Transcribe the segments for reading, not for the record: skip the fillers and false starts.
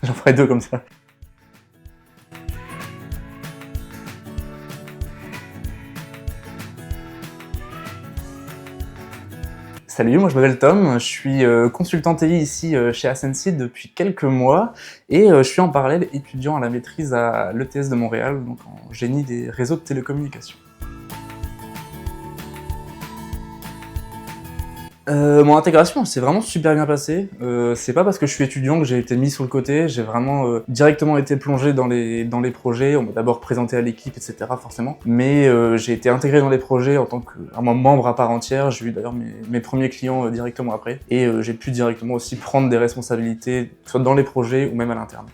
J'en ferai 2 comme ça. Salut, moi je m'appelle Tom, je suis consultant TI ici chez Ascensi depuis quelques mois et je suis en parallèle étudiant à la maîtrise à l'ETS de Montréal, donc en génie des réseaux de télécommunications. Mon intégration s'est vraiment super bien passée. C'est pas parce que je suis étudiant que j'ai été mis sur le côté, j'ai vraiment directement été plongé dans les projets. On m'a d'abord présenté à l'équipe, etc. forcément. Mais j'ai été intégré dans les projets en tant qu'un membre à part entière. J'ai eu d'ailleurs mes premiers clients directement après. Et j'ai pu directement aussi prendre des responsabilités, soit dans les projets ou même à l'interne.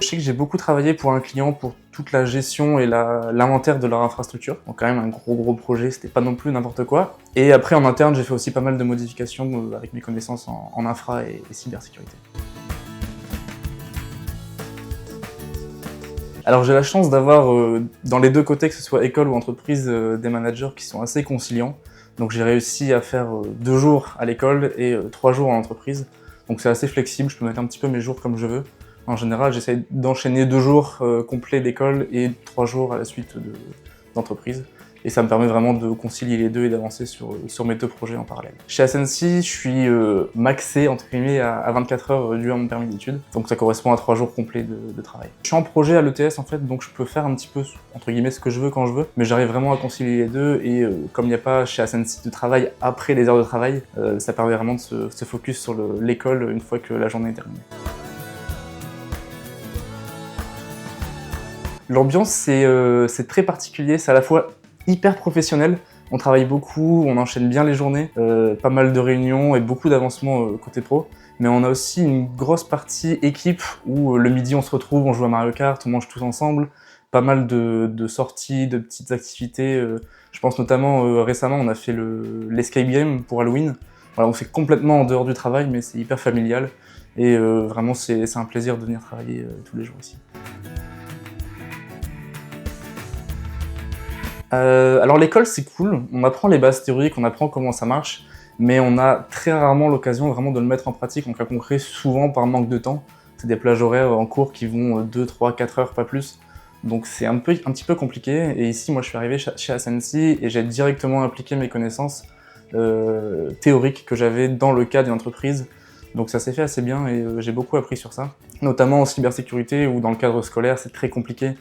Je sais que j'ai beaucoup travaillé pour un client pour toute la gestion et l'inventaire de leur infrastructure. Donc quand même un gros projet, c'était pas non plus n'importe quoi. Et après en interne, j'ai fait aussi pas mal de modifications avec mes connaissances en infra et cybersécurité. Alors j'ai la chance d'avoir dans les deux côtés, que ce soit école ou entreprise, des managers qui sont assez conciliants. Donc j'ai réussi à faire 2 jours à l'école et 3 jours en entreprise. Donc c'est assez flexible, je peux mettre un petit peu mes jours comme je veux. En général, j'essaie d'enchaîner 2 jours complets d'école et 3 jours à la suite d'entreprise. Et ça me permet vraiment de concilier les deux et d'avancer sur mes 2 projets en parallèle. Chez Ascensi, je suis maxé entre guillemets à 24 heures dû à mon permis d'études. Donc ça correspond à 3 jours complets de travail. Je suis en projet à l'ETS en fait, donc je peux faire un petit peu entre guillemets ce que je veux quand je veux. Mais j'arrive vraiment à concilier les deux et comme il n'y a pas chez Ascensi de travail après les heures de travail, ça permet vraiment de se focus sur l'école une fois que la journée est terminée. L'ambiance, c'est très particulier, c'est à la fois hyper professionnel, on travaille beaucoup, on enchaîne bien les journées, pas mal de réunions et beaucoup d'avancements côté pro, mais on a aussi une grosse partie équipe où le midi on se retrouve, on joue à Mario Kart, on mange tous ensemble, pas mal de sorties, de petites activités, je pense notamment récemment on a fait l'escape game pour Halloween, voilà, donc c'est complètement en dehors du travail mais c'est hyper familial et vraiment c'est un plaisir de venir travailler tous les jours ici. Alors l'école c'est cool, on apprend les bases théoriques, on apprend comment ça marche, mais on a très rarement l'occasion vraiment de le mettre en pratique en cas concret, souvent par manque de temps. C'est des plages horaires en cours qui vont 2, 3, 4 heures, pas plus. Donc c'est un petit peu compliqué, et ici moi je suis arrivé chez Ascensi et j'ai directement appliqué mes connaissances théoriques que j'avais dans le cas d'une entreprise. Donc ça s'est fait assez bien et j'ai beaucoup appris sur ça, notamment en cybersécurité où dans le cadre scolaire c'est très compliqué.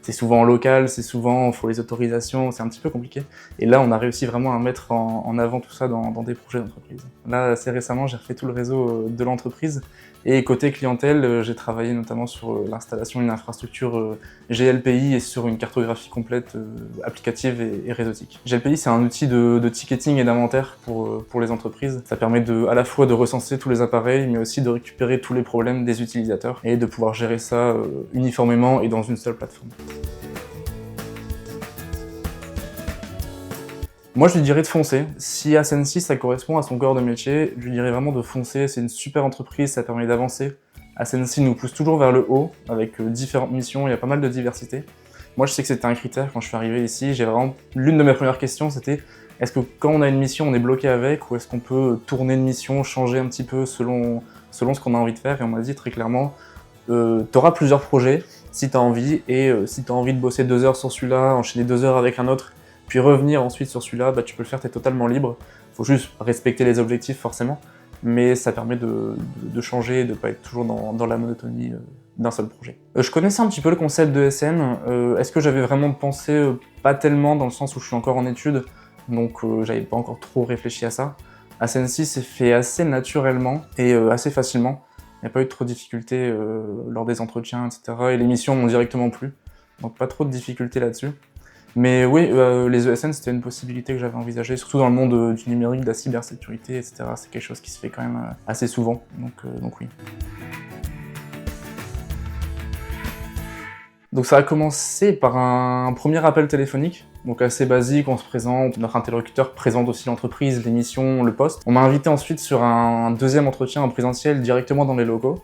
C'est souvent en local, c'est souvent, il faut les autorisations, c'est un petit peu compliqué. Et là, on a réussi vraiment à mettre en avant tout ça dans des projets d'entreprise. Là, assez récemment, j'ai refait tout le réseau de l'entreprise. Et côté clientèle, j'ai travaillé notamment sur l'installation d'une infrastructure GLPI et sur une cartographie complète applicative et réseautique. GLPI, c'est un outil de ticketing et d'inventaire pour les entreprises. Ça permet à la fois de recenser tous les appareils, mais aussi de récupérer tous les problèmes des utilisateurs et de pouvoir gérer ça uniformément et dans une seule plateforme. Moi, je lui dirais de foncer. Si Ascensi, ça correspond à son corps de métier, je lui dirais vraiment de foncer. C'est une super entreprise, ça permet d'avancer. Ascensi nous pousse toujours vers le haut, avec différentes missions, il y a pas mal de diversité. Moi, je sais que c'était un critère quand je suis arrivé ici. L'une de mes premières questions, c'était est-ce que quand on a une mission, on est bloqué avec, ou est-ce qu'on peut tourner de mission, changer un petit peu selon ce qu'on a envie de faire? Et on m'a dit très clairement, t'auras plusieurs projets, si t'as envie, et si t'as envie de bosser 2 heures sur celui-là, enchaîner 2 heures avec un autre, puis revenir ensuite sur celui-là, bah, tu peux le faire, t'es totalement libre. Faut juste respecter les objectifs forcément, mais ça permet de changer et de pas être toujours dans la monotonie d'un seul projet. Je connaissais un petit peu le concept de SN, est-ce que j'avais vraiment pensé? Pas tellement, dans le sens où je suis encore en études, donc j'avais pas encore trop réfléchi à ça. Ascensi s'est fait assez naturellement et assez facilement. Il n'y a pas eu de trop de difficultés lors des entretiens, etc. Et les missions m'ont directement plu, donc pas trop de difficultés là-dessus. Mais oui, les ESN, c'était une possibilité que j'avais envisagée, surtout dans le monde du numérique, de la cybersécurité, etc. C'est quelque chose qui se fait quand même assez souvent, donc oui. Donc ça a commencé par un premier appel téléphonique, donc assez basique, on se présente, notre interlocuteur présente aussi l'entreprise, les missions, le poste. On m'a invité ensuite sur un deuxième entretien en présentiel directement dans les locaux.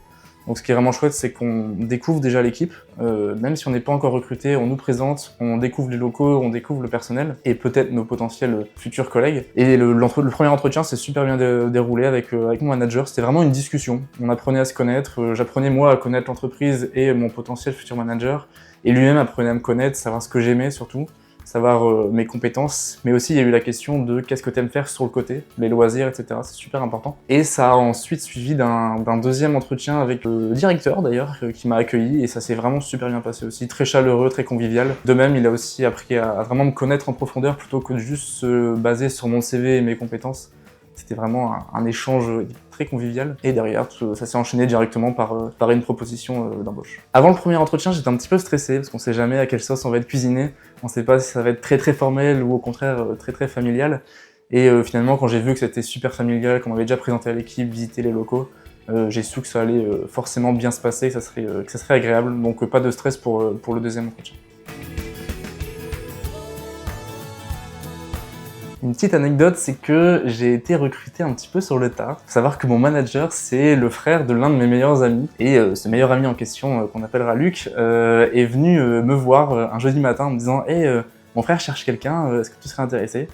Donc ce qui est vraiment chouette, c'est qu'on découvre déjà l'équipe, même si on n'est pas encore recruté, on nous présente, on découvre les locaux, on découvre le personnel, et peut-être nos potentiels futurs collègues. Et le premier entretien s'est super bien déroulé avec mon manager, c'était vraiment une discussion. On apprenait à se connaître, j'apprenais moi à connaître l'entreprise et mon potentiel futur manager, et lui-même apprenait à me connaître, savoir ce que j'aimais surtout, savoir mes compétences, mais aussi il y a eu la question de qu'est-ce que tu aimes faire sur le côté, les loisirs, etc. C'est super important. Et ça a ensuite suivi d'un deuxième entretien avec le directeur d'ailleurs, qui m'a accueilli, et ça s'est vraiment super bien passé aussi, très chaleureux, très convivial. De même, il a aussi appris à vraiment me connaître en profondeur plutôt que de juste se baser sur mon CV et mes compétences. C'était vraiment un échange très convivial. Et derrière, ça s'est enchaîné directement par une proposition d'embauche. Avant le premier entretien, j'étais un petit peu stressé, parce qu'on sait jamais à quelle sauce on va être cuisiné. On sait pas si ça va être très très formel ou au contraire très familial. Et finalement, quand j'ai vu que c'était super familial, qu'on m'avait déjà présenté à l'équipe, visité les locaux, j'ai su que ça allait forcément bien se passer, que ça serait agréable. Donc pas de stress pour le deuxième entretien. Une petite anecdote, c'est que j'ai été recruté un petit peu sur le tard. Faut savoir que mon manager, c'est le frère de l'un de mes meilleurs amis. Et ce meilleur ami en question, qu'on appellera Luc, est venu me voir un jeudi matin en me disant « Hey, mon frère cherche quelqu'un, est-ce que tu serais intéressé ?»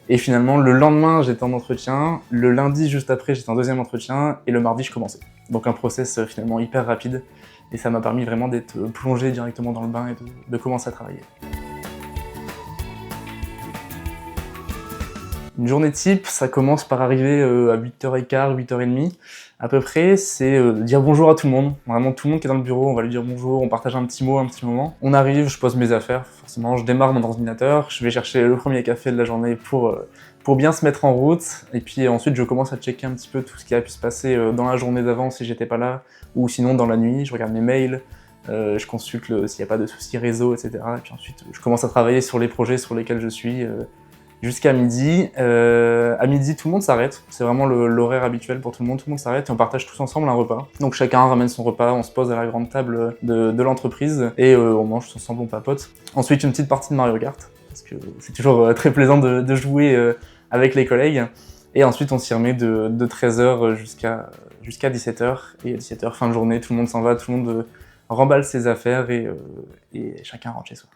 Et finalement, le lendemain, j'étais en entretien, le lundi, juste après, j'étais en deuxième entretien, et le mardi, je commençais. Donc un process finalement hyper rapide, et ça m'a permis vraiment d'être plongé directement dans le bain et de commencer à travailler. Une journée type, ça commence par arriver à 8h15, 8h30 à peu près, c'est dire bonjour à tout le monde. Vraiment tout le monde qui est dans le bureau, on va lui dire bonjour, on partage un petit mot, un petit moment. On arrive, je pose mes affaires, forcément, je démarre mon ordinateur, je vais chercher le premier café de la journée pour bien se mettre en route, et puis ensuite je commence à checker un petit peu tout ce qui a pu se passer dans la journée d'avant si j'étais pas là, ou sinon dans la nuit, je regarde mes mails, je consulte s'il n'y a pas de soucis réseau, etc. Et puis ensuite je commence à travailler sur les projets sur lesquels je suis, jusqu'à midi. À midi, tout le monde s'arrête. C'est vraiment l'horaire habituel pour tout le monde s'arrête et on partage tous ensemble un repas. Donc chacun ramène son repas, on se pose à la grande table de l'entreprise et on mange tous ensemble, on papote. Ensuite, une petite partie de Mario Kart, parce que c'est toujours très plaisant de jouer avec les collègues. Et ensuite, on s'y remet de 13h jusqu'à 17h. Et à 17h, fin de journée, tout le monde s'en va, tout le monde remballe ses affaires et chacun rentre chez soi.